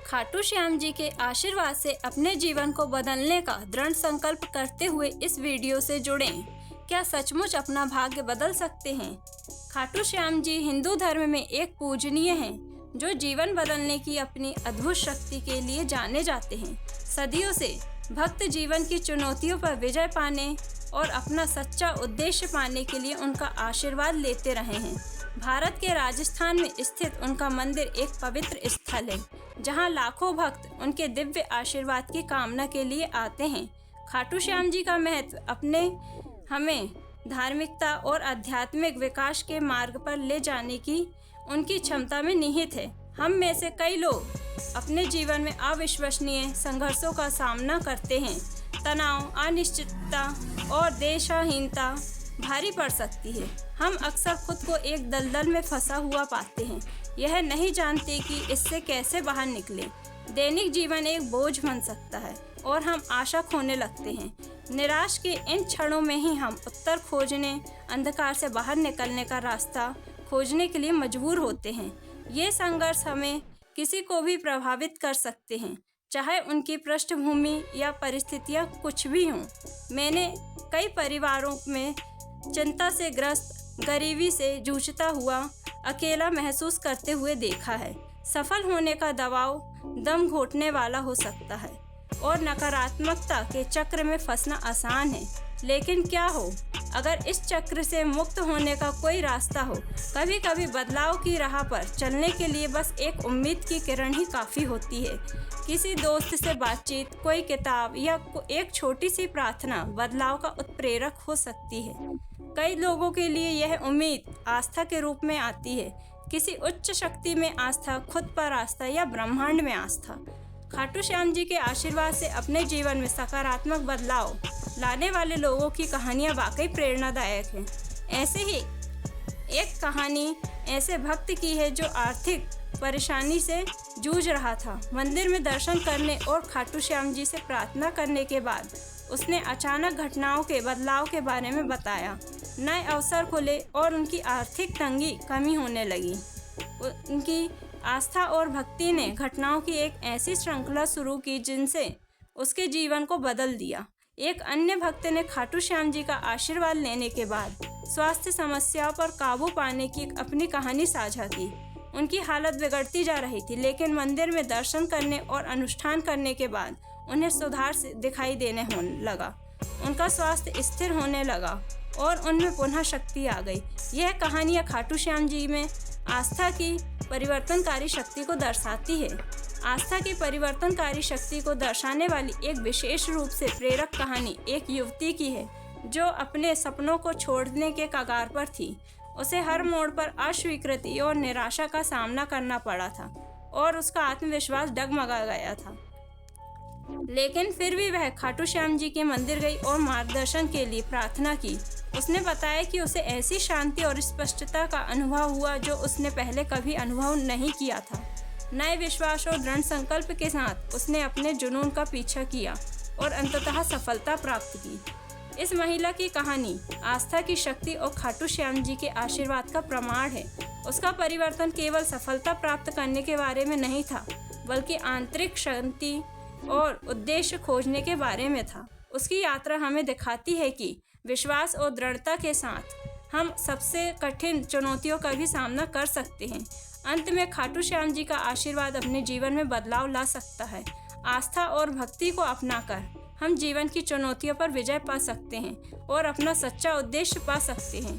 खाटू श्याम जी के आशीर्वाद से अपने जीवन को बदलने का दृढ़ संकल्प करते हुए इस वीडियो से जुड़ें। क्या सचमुच अपना भाग्य बदल सकते हैं? खाटू श्याम जी हिंदू धर्म में एक पूजनीय हैं, जो जीवन बदलने की अपनी अद्भुत शक्ति के लिए जाने जाते हैं। सदियों से भक्त जीवन की चुनौतियों पर विजय पाने और अपना सच्चा उद्देश्य पाने के लिए उनका आशीर्वाद लेते रहे हैं। भारत के राजस्थान में स्थित उनका मंदिर एक पवित्र स्थल है, जहां लाखों भक्त उनके दिव्य आशीर्वाद की कामना के लिए आते हैं। खाटू श्याम जी का महत्व हमें धार्मिकता और आध्यात्मिक विकास के मार्ग पर ले जाने की उनकी क्षमता में निहित है। हम में से कई लोग अपने जीवन में अविश्वसनीय संघर्षों का सामना करते हैं। तनाव, अनिश्चितता और दिशाहीनता भारी पड़ सकती है। हम अक्सर खुद को एक दलदल में फंसा हुआ पाते हैं, यह नहीं जानते कि इससे कैसे बाहर निकलें। दैनिक जीवन एक बोझ बन सकता है और हम आशा खोने लगते हैं। निराश के इन क्षणों में ही हम उत्तर खोजने, अंधकार से बाहर निकलने का रास्ता खोजने के लिए मजबूर होते हैं। ये संघर्ष हमें किसी को भी प्रभावित कर सकते हैं, चाहे उनकी पृष्ठभूमि या परिस्थितियाँ कुछ भी हों। मैंने कई परिवारों में चिंता से ग्रस्त, गरीबी से जूझता हुआ, अकेला महसूस करते हुए देखा है। सफल होने का दबाव दम घोटने वाला हो सकता है और नकारात्मकता के चक्र में फंसना आसान है। लेकिन क्या हो अगर इस चक्र से मुक्त होने का कोई रास्ता हो? कभी कभी बदलाव की राह पर चलने के लिए बस एक उम्मीद की किरण ही काफ़ी होती है। किसी दोस्त से बातचीत, कोई किताब या एक छोटी सी प्रार्थना बदलाव का उत्प्रेरक हो सकती है। कई लोगों के लिए यह उम्मीद आस्था के रूप में आती है, किसी उच्च शक्ति में आस्था, खुद पर आस्था या ब्रह्मांड में आस्था। खाटू श्याम जी के आशीर्वाद से अपने जीवन में सकारात्मक बदलाव लाने वाले लोगों की कहानियाँ वाकई प्रेरणादायक हैं। ऐसे ही एक कहानी ऐसे भक्त की है जो आर्थिक परेशानी से जूझ रहा था। मंदिर में दर्शन करने और खाटू श्याम जी से प्रार्थना करने के बाद उसने अचानक घटनाओं के बदलाव के बारे में बताया। नए अवसर खुले और उनकी आर्थिक तंगी कमी होने लगी। उनकी आस्था और भक्ति ने घटनाओं की एक ऐसी श्रृंखला शुरू की जिनसे उसके जीवन को बदल दिया। एक अन्य भक्त ने खाटू श्याम जी का आशीर्वाद लेने के बाद स्वास्थ्य समस्याओं पर काबू पाने की अपनी कहानी साझा की। उनकी हालत बिगड़ती जा रही थी, लेकिन मंदिर में दर्शन करने और अनुष्ठान करने के बाद उन्हें सुधार दिखाई देने होने लगा। उनका स्वास्थ्य स्थिर होने लगा और उनमें पुनः शक्ति आ गई। यह कहानियाँ खाटू श्याम जी में आस्था की परिवर्तनकारी शक्ति को दर्शाती है। आस्था की परिवर्तनकारी शक्ति को दर्शाने वाली एक विशेष रूप से प्रेरक कहानी एक युवती की है, जो अपने सपनों को छोड़ने के कगार पर थी। उसे हर मोड़ पर अस्वीकृति और निराशा का सामना करना पड़ा था और उसका आत्मविश्वास डगमगा गया था। लेकिन फिर भी वह खाटू श्याम जी के मंदिर गई और मार्गदर्शन के लिए प्रार्थना की। उसने बताया कि उसे ऐसी शांति और स्पष्टता का अनुभव हुआ जो उसने पहले कभी अनुभव नहीं किया था। नए विश्वास और दृढ़ संकल्प के साथ उसने अपने जुनून का पीछा किया और अंततः सफलता प्राप्त की। इस महिला की कहानी आस्था की शक्ति और खाटू श्याम जी के आशीर्वाद का प्रमाण है। उसका परिवर्तन केवल सफलता प्राप्त करने के बारे में नहीं था, बल्कि आंतरिक शांति और उद्देश्य खोजने के बारे में था। उसकी यात्रा हमें दिखाती है कि विश्वास और दृढ़ता के साथ हम सबसे कठिन चुनौतियों का भी सामना कर सकते हैं। अंत में खाटू श्याम जी का आशीर्वाद अपने जीवन में बदलाव ला सकता है। आस्था और भक्ति को अपनाकर हम जीवन की चुनौतियों पर विजय पा सकते हैं और अपना सच्चा उद्देश्य पा सकते हैं।